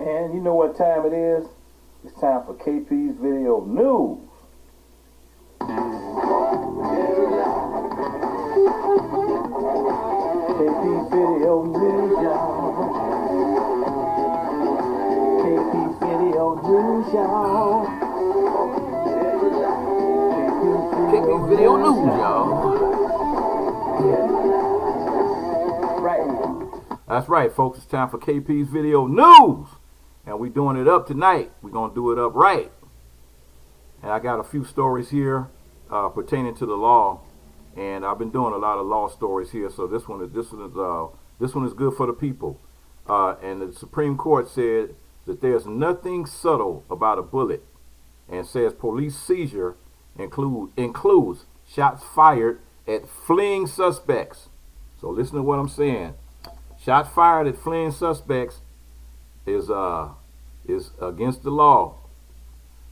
And you know what time it is? It's time for KP's Video News. KP's Video News, y'all. KP's Video News, y'all. KP's Video News, y'all. Right. That's right, folks. It's time for KP's Video News. And we're doing it up tonight. We're going to do it up right. And I got a few stories here pertaining to the law. And I've been doing a lot of law stories here. So this one is good for the people. And the Supreme Court said that there's nothing subtle about a bullet, and says police seizure includes shots fired at fleeing suspects. So listen to what I'm saying. Shots fired at fleeing suspects is against the law.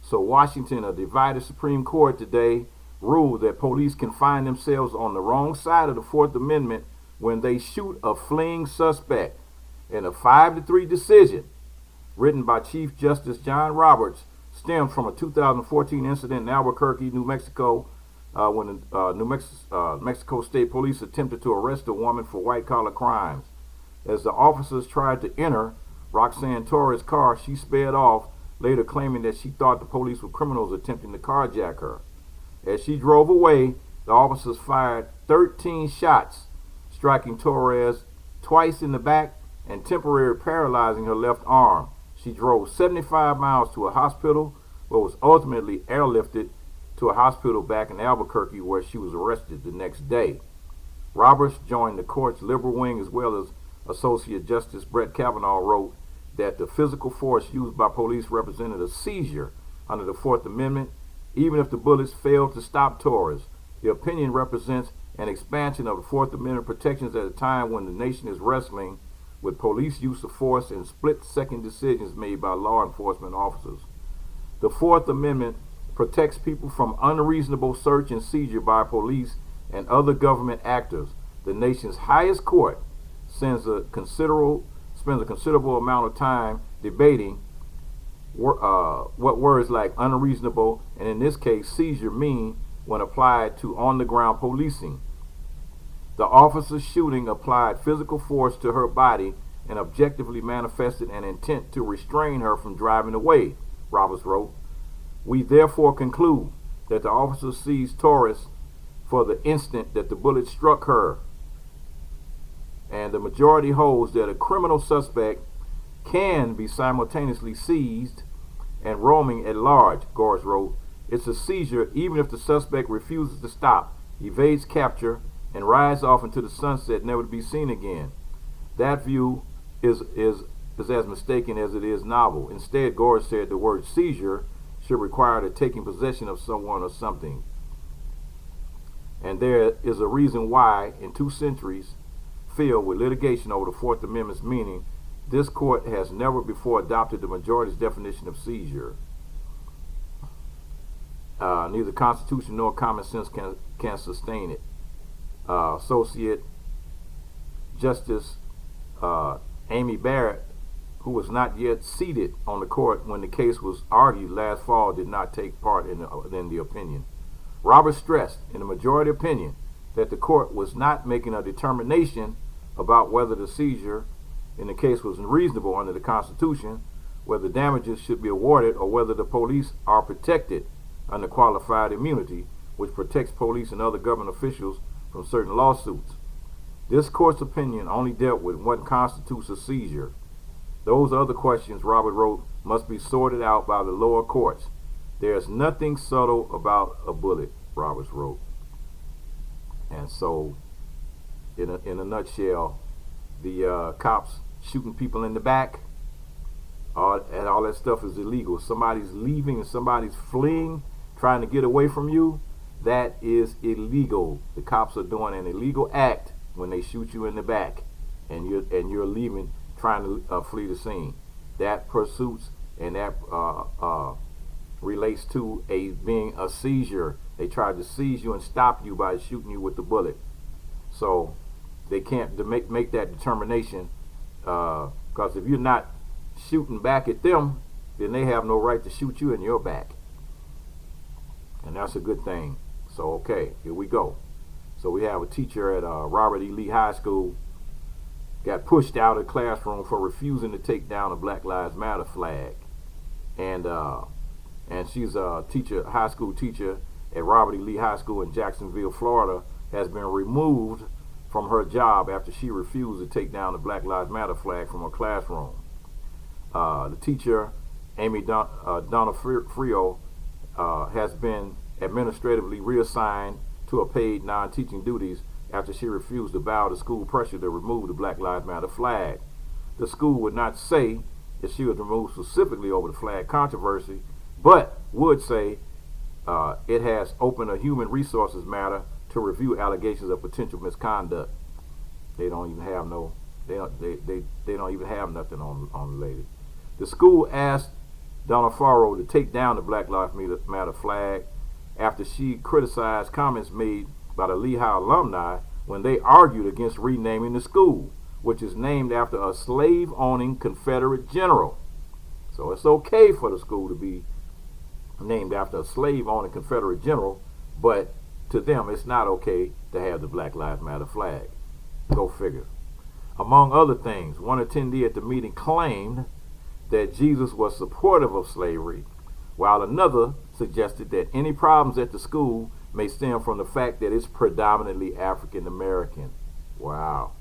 So Washington, a divided Supreme Court today, ruled that police can find themselves on the wrong side of the Fourth Amendment when they shoot a fleeing suspect. In a 5-3 decision written by Chief Justice John Roberts, stemmed from a 2014 incident in Albuquerque, New Mexico, when the Mexico State Police attempted to arrest a woman for white-collar crimes. As the officers tried to enter Roxanne Torres' car, she sped off, later claiming that she thought the police were criminals attempting to carjack her. As she drove away, the officers fired 13 shots, striking Torres twice in the back and temporarily paralyzing her left arm. She drove 75 miles to a hospital, but was ultimately airlifted to a hospital back in Albuquerque, where she was arrested the next day. Roberts joined the court's liberal wing, as well as Associate Justice Brett Kavanaugh wrote that the physical force used by police represented a seizure under the Fourth Amendment, even if the bullets failed to stop Torres. The opinion represents an expansion of the Fourth Amendment protections at a time when the nation is wrestling with police use of force and split-second decisions made by law enforcement officers. The Fourth Amendment protects people from unreasonable search and seizure by police and other government actors. The nation's highest court spends a considerable amount of time debating what words like unreasonable and, in this case, seizure mean when applied to on-the-ground policing. The officer's shooting applied physical force to her body and objectively manifested an intent to restrain her from driving away, Roberts wrote. We therefore conclude that the officer seized Torres for the instant that the bullet struck her. And the majority holds that a criminal suspect can be simultaneously seized and roaming at large, Gorse wrote. It's a seizure even if the suspect refuses to stop, evades capture, and rides off into the sunset, never to be seen again. That view is as mistaken as it is novel. Instead, Gorse said the word seizure should require the taking possession of someone or something. And there is a reason why, in 2 centuries filled with litigation over the Fourth Amendment's meaning, this court has never before adopted the majority's definition of seizure. Neither Constitution nor common sense can sustain it. Associate Justice Amy Barrett, who was not yet seated on the court when the case was argued last fall, did not take part in the opinion. Roberts stressed in the majority opinion that the court was not making a determination about whether the seizure in the case was unreasonable under the Constitution, whether damages should be awarded, or whether the police are protected under qualified immunity, which protects police and other government officials from certain lawsuits. This court's opinion only dealt with what constitutes a seizure. Those other questions, Robert wrote, must be sorted out by the lower courts. There's nothing subtle about a bullet, Roberts wrote. And so, in a nutshell, the cops shooting people in the back, and all that stuff is illegal. If somebody's leaving and somebody's fleeing, trying to get away from you, that is illegal. The cops are doing an illegal act when they shoot you in the back, and you're leaving, trying to flee the scene. That pursuits and that relates to being a seizure. They tried to seize you and stop you by shooting you with the bullet. So they can't make that determination, because if you're not shooting back at them, then they have no right to shoot you in your back. And that's a good thing. So, okay, here we go. So we have a teacher at Robert E. Lee High School got pushed out of the classroom for refusing to take down a Black Lives Matter flag. And she's a teacher, high school teacher at Robert E. Lee High School in Jacksonville, Florida, has been removed from her job after she refused to take down the Black Lives Matter flag from her classroom. The teacher, Amy Donofrio, has been administratively reassigned to a paid non-teaching duties after she refused to bow to school pressure to remove the Black Lives Matter flag. The school would not say if she was removed specifically over the flag controversy, but would say it has opened a human resources matter to review allegations of potential misconduct. They don't even have no, they don't even have nothing on the lady. The school asked Donofrio to take down the Black Lives Matter flag after she criticized comments made by the Lehigh alumni when they argued against renaming the school, which is named after a slave-owning Confederate general. So it's okay for the school to be named after a slave-owning Confederate general, but to them it's not okay to have the Black Lives Matter flag. Go figure. Among other things, one attendee at the meeting claimed that Jesus was supportive of slavery, while another suggested that any problems at the school may stem from the fact that it's predominantly African American. Wow.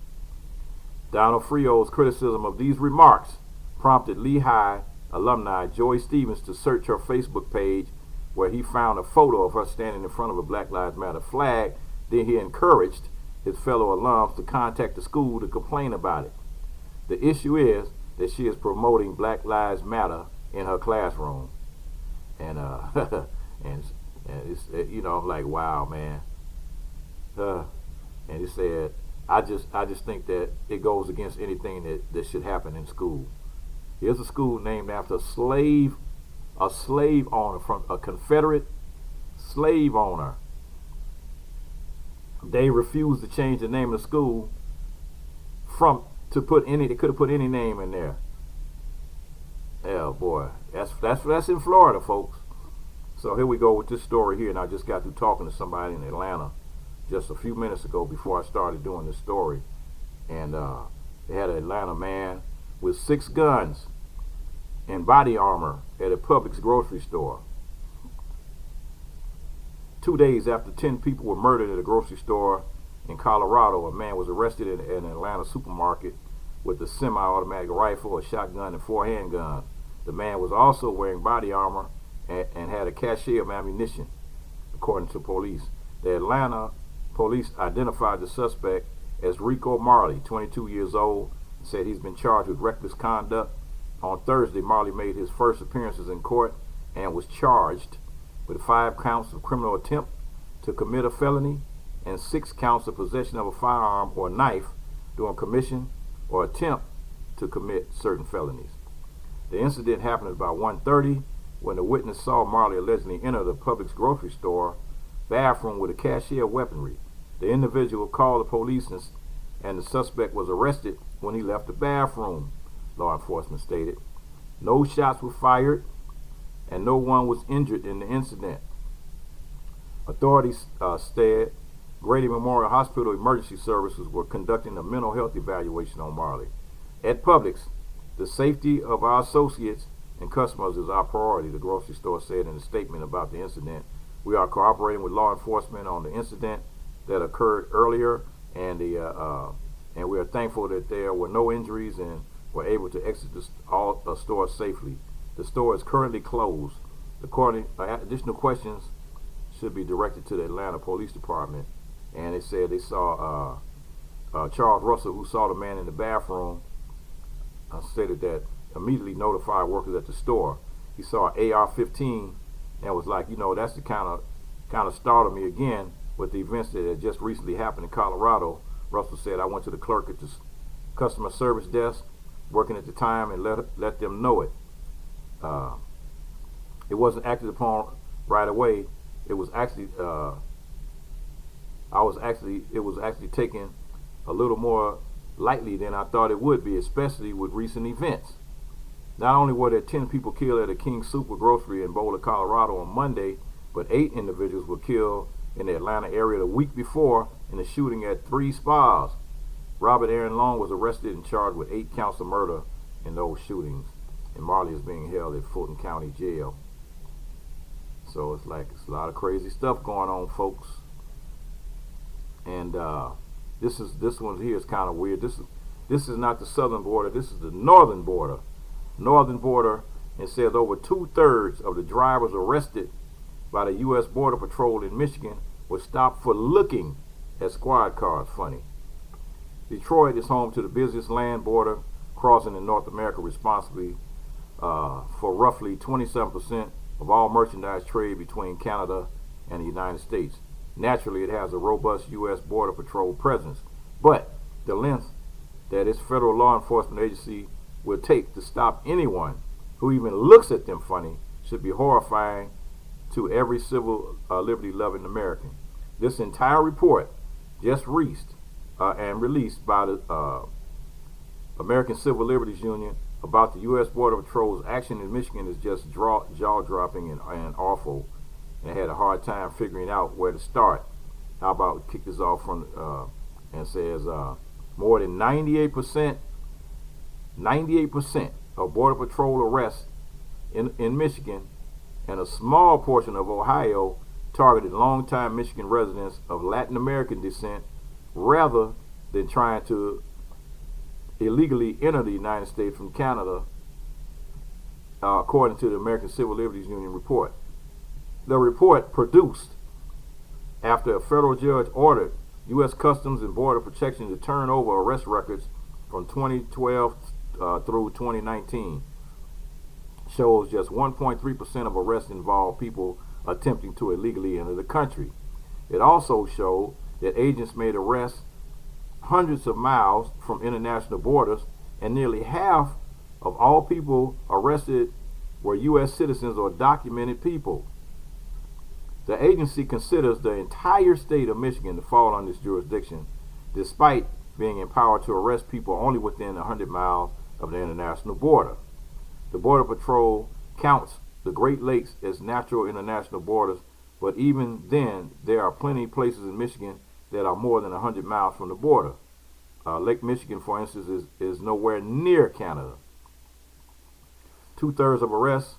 Donofrio's criticism of these remarks prompted Lehigh alumni Joy Stevens to search her Facebook page, where he found a photo of her standing in front of a Black Lives Matter flag. Then he encouraged his fellow alums to contact the school to complain about it. The issue is that she is promoting Black Lives Matter in her classroom. And and it's, you know, like, wow, man. And he said, I just think that it goes against anything that should happen in school. Here's a school named after a slave owner, from a Confederate slave owner. They refused to change the name of the school they could have put any name in there. Oh boy, that's in Florida, folks. So here we go with this story here, and I just got through talking to somebody in Atlanta just a few minutes ago before I started doing this story, and they had an Atlanta man with 6 guns and body armor at a Publix grocery store. 2 days after 10 people were murdered at a grocery store in Colorado, a man was arrested in an Atlanta supermarket with a semi-automatic rifle, a shotgun, and 4 handguns. The man was also wearing body armor and had a cache of ammunition, according to police. The Atlanta police identified the suspect as Rico Marley, 22 years old, and said he's been charged with reckless conduct. On Thursday, Marley made his first appearances in court and was charged with 5 counts of criminal attempt to commit a felony and 6 counts of possession of a firearm or knife during commission or attempt to commit certain felonies. The incident happened at about 1:30 when the witness saw Marley allegedly enter the Publix grocery store bathroom with a cache of weaponry. The individual called the police and the suspect was arrested when he left the bathroom, law enforcement stated. No shots were fired and no one was injured in the incident. Authorities said Grady Memorial Hospital emergency services were conducting a mental health evaluation on Marley. At Publix, the safety of our associates and customers is our priority, the grocery store said in a statement about the incident. We are cooperating with law enforcement on the incident that occurred earlier, and we are thankful that there were no injuries and were able to exit the store safely. The store is currently closed. Additional questions should be directed to the Atlanta Police Department. And they said they saw Charles Russell, who saw the man in the bathroom, stated that immediately notified workers at the store. He saw an AR-15 and was like, you know, that's the kind of startled me again with the events that had just recently happened in Colorado. Russell said, I went to the clerk at the customer service desk working at the time and let them know it. It wasn't acted upon right away. It was actually it was actually taken a little more lightly than I thought it would be, especially with recent events. Not only were there 10 people killed at a King Super Grocery in Boulder, Colorado on Monday, but 8 individuals were killed in the Atlanta area the week before in the shooting at 3 spas. Robert Aaron Long was arrested and charged with 8 counts of murder in those shootings, and Marley is being held at Fulton County Jail. So it's a lot of crazy stuff going on, folks. And this one here is kind of weird. This is not the southern border. This is the northern border. And says over 2/3 of the drivers arrested by the U.S. Border Patrol in Michigan were stopped for looking at squad cars funny. Detroit is home to the busiest land border crossing in North America, responsibly for roughly 27% of all merchandise trade between Canada and the United States. Naturally, it has a robust U.S. Border Patrol presence, but the length that its federal law enforcement agency will take to stop anyone who even looks at them funny should be horrifying to every civil liberty-loving American. This entire report just released by the American Civil Liberties Union about the U.S. Border Patrol's action in Michigan is just jaw-dropping and awful, and I had a hard time figuring out where to start. How about we kick this off from and says more than 98% of Border Patrol arrests in Michigan and a small portion of Ohio targeted longtime Michigan residents of Latin American descent rather than trying to illegally enter the United States from Canada, according to the American Civil Liberties Union report. The report, produced after a federal judge ordered U.S. Customs and Border Protection to turn over arrest records from 2012 through 2019, shows just 1.3% of arrests involve people attempting to illegally enter the country. It also showed that agents made arrests hundreds of miles from international borders, and nearly half of all people arrested were U.S. citizens or documented people. The agency considers the entire state of Michigan to fall under this jurisdiction, despite being empowered to arrest people only within 100 miles of the international border. The Border Patrol counts the Great Lakes as natural international borders, but even then, there are plenty of places in Michigan that are more than 100 miles from the border. Lake Michigan, for instance, is nowhere near Canada. 2/3 of arrests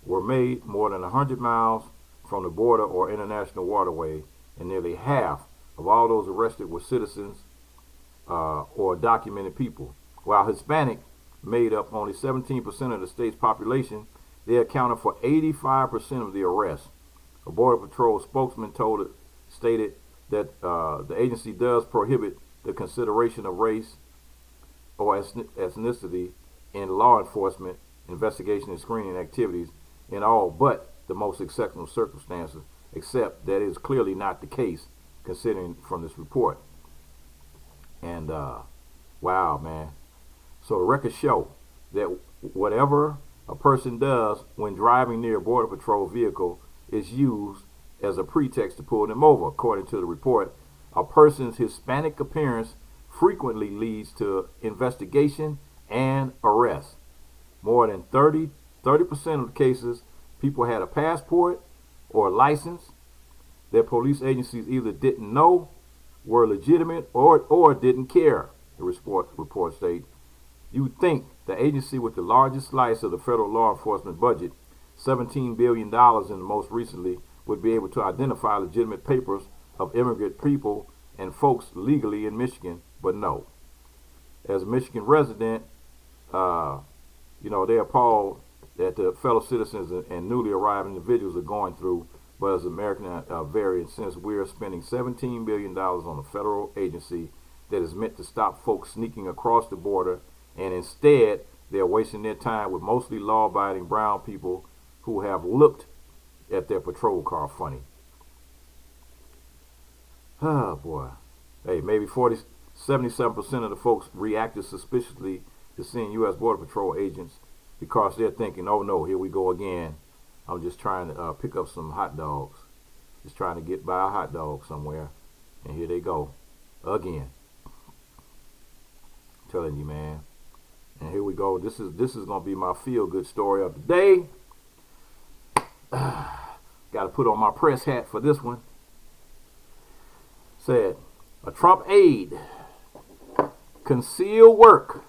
were made more than 100 miles from the border or international waterway, and nearly half of all those arrested were citizens or documented people. While Hispanic made up only 17% of the state's population, they accounted for 85% of the arrests. A Border Patrol spokesman stated that the agency does prohibit the consideration of race or ethnicity in law enforcement, investigation, and screening activities in all but the most exceptional circumstances, except that is clearly not the case considering from this report. And wow, man. So the records show that whatever a person does when driving near a Border Patrol vehicle is used as a pretext to pull them over. According to the report, a person's Hispanic appearance frequently leads to investigation and arrest. More than 30% of the cases, people had a passport or a license that police agencies either didn't know were legitimate or didn't care, the report states. You'd think the agency with the largest slice of the federal law enforcement budget, $17 billion in the most recently, would be able to identify legitimate papers of immigrant people and folks legally in Michigan, but no. As a Michigan resident, they're appalled that the fellow citizens and newly arrived individuals are going through, but as American variant, since we're spending $17 billion on a federal agency that is meant to stop folks sneaking across the border, and instead they're wasting their time with mostly law-abiding brown people who have looked at their patrol car funny. Oh boy. Hey, maybe 77% of the folks reacted suspiciously to seeing U.S. Border Patrol agents because they're thinking, oh no, here we go again. I'm just trying to pick up some hot dogs. Just trying to get by a hot dog somewhere. And here they go. Again. I'm telling you, man. And here we go. This is gonna be my feel-good story of the day. Got to put on my press hat for this one. Said a Trump aide concealed work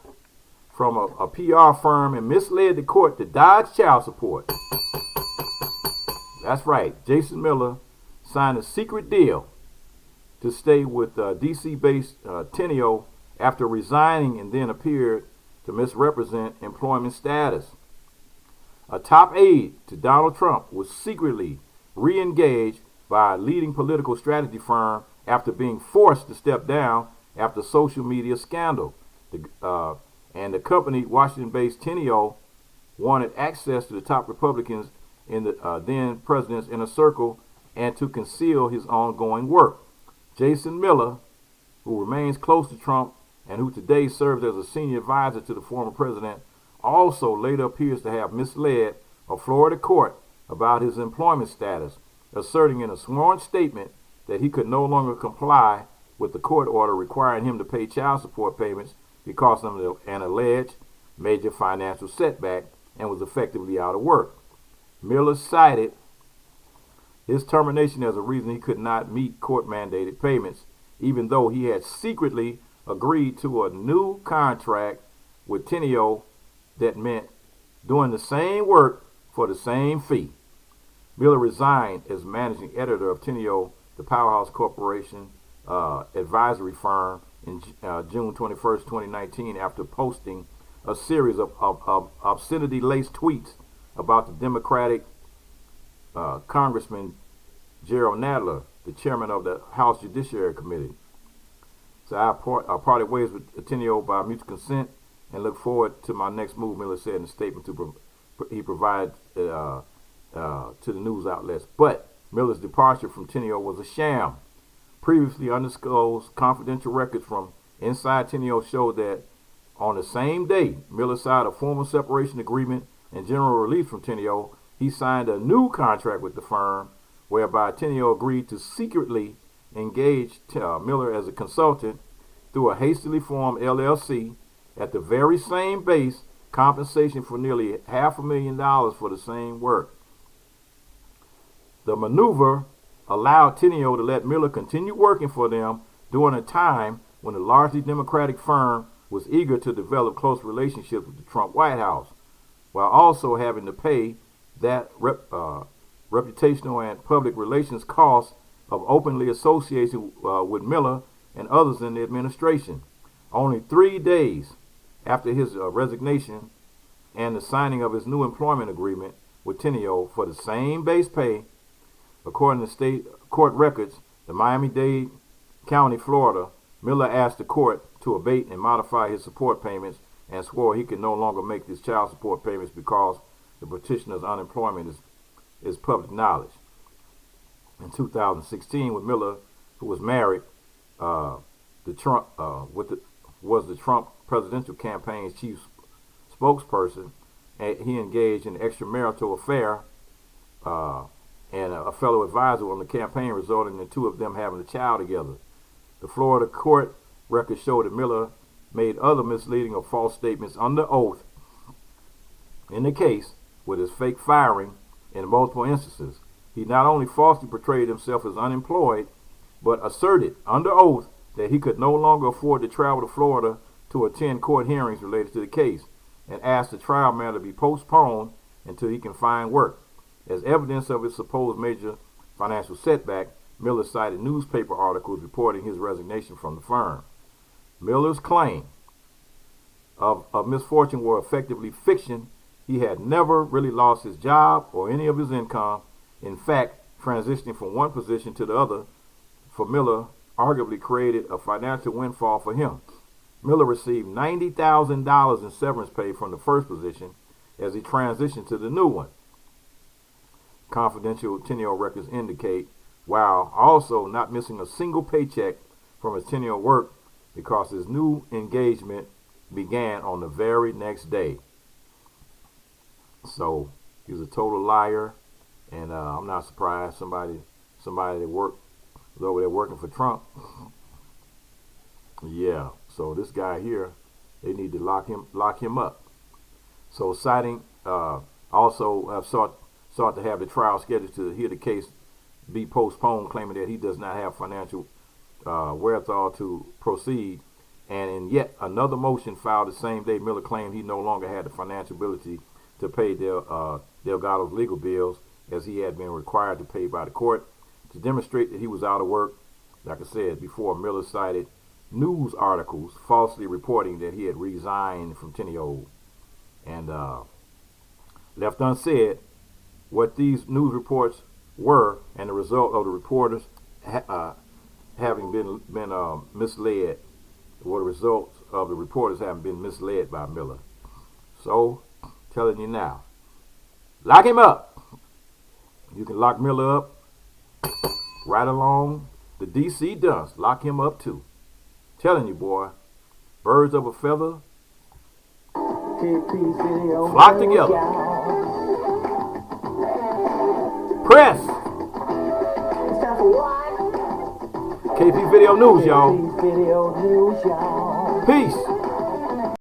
from a PR firm and misled the court to dodge child support. That's right. Jason Miller signed a secret deal to stay with DC-based Teneo after resigning and then appeared to misrepresent employment status. A top aide to Donald Trump was secretly re-engaged by a leading political strategy firm after being forced to step down after social media scandal. And the company, Washington-based Teneo, wanted access to the top Republicans in the then president's inner circle and to conceal his ongoing work. Jason Miller, who remains close to Trump and who today serves as a senior advisor to the former president, also later appears to have misled a Florida court about his employment status, asserting in a sworn statement that he could no longer comply with the court order requiring him to pay child support payments because of an alleged major financial setback and was effectively out of work. Miller cited his termination as a reason he could not meet court-mandated payments, even though he had secretly agreed to a new contract with Teneo that meant doing the same work for the same fee. Miller resigned as managing editor of Teneo, the Powerhouse Corporation advisory firm, in June 21st, 2019, after posting a series of obscenity-laced tweets about the Democratic Congressman Gerald Nadler, the chairman of the House Judiciary Committee. So I parted ways with Teneo by mutual consent and look forward to my next move, Miller said in a statement he provided to the news outlets. But Miller's departure from Teneo was a sham. Previously undisclosed confidential records from inside Teneo showed that on the same day Miller signed a formal separation agreement and general release from Teneo, he signed a new contract with the firm whereby Teneo agreed to secretly engage Miller as a consultant through a hastily formed LLC at the very same base compensation for nearly $500,000 for the same work. The maneuver allowed Teneo to let Miller continue working for them during a time when the largely Democratic firm was eager to develop close relationships with the Trump White House, while also having to pay that reputational and public relations costs of openly associating with Miller and others in the administration. Only 3 days after his resignation and the signing of his new employment agreement with Teneo for the same base pay, according to state court records, the Miami-Dade County, Florida, Miller asked the court to abate and modify his support payments and swore he could no longer make his child support payments because the petitioner's unemployment is public knowledge. In 2016, with Miller, who was married, was the Trump presidential campaign's chief spokesperson, and he engaged in an extramarital affair and a fellow advisor on the campaign, resulting in the two of them having a child together. The Florida court records show that Miller made other misleading or false statements under oath in the case with his fake firing in multiple instances. He not only falsely portrayed himself as unemployed, but asserted under oath that he could no longer afford to travel to Florida to attend court hearings related to the case, and asked the trial matter to be postponed until he can find work. As evidence of his supposed major financial setback, Miller cited newspaper articles reporting his resignation from the firm. Miller's claim of misfortune were effectively fiction. He had never really lost his job or any of his income. In fact, transitioning from one position to the other for Miller arguably created a financial windfall for him. Miller received $90,000 in severance pay from the first position as he transitioned to the new one. Confidential Teneo records indicate, while also not missing a single paycheck from his Teneo work because his new engagement began on the very next day. So he's a total liar, and I'm not surprised somebody that was over there working for Trump. Yeah, so this guy here They need to lock him up. So citing also have sought to have the trial scheduled to hear the case be postponed, claiming that he does not have financial wherewithal to proceed. And in yet another motion filed the same day, Miller claimed he no longer had the financial ability to pay Delgado's legal bills as he had been required to pay by the court. To demonstrate that he was out of work, like I said before, Miller cited news articles falsely reporting that he had resigned from Tenio. And left unsaid what these news reports were and the result of the reporters having been misled. What the results of the reporters having been misled by Miller. So, telling you now, lock him up. You can lock Miller up right along the DC does. Lock him up too. Telling you, boy, birds of a feather flock together. Press. KP Video News, y'all. Peace.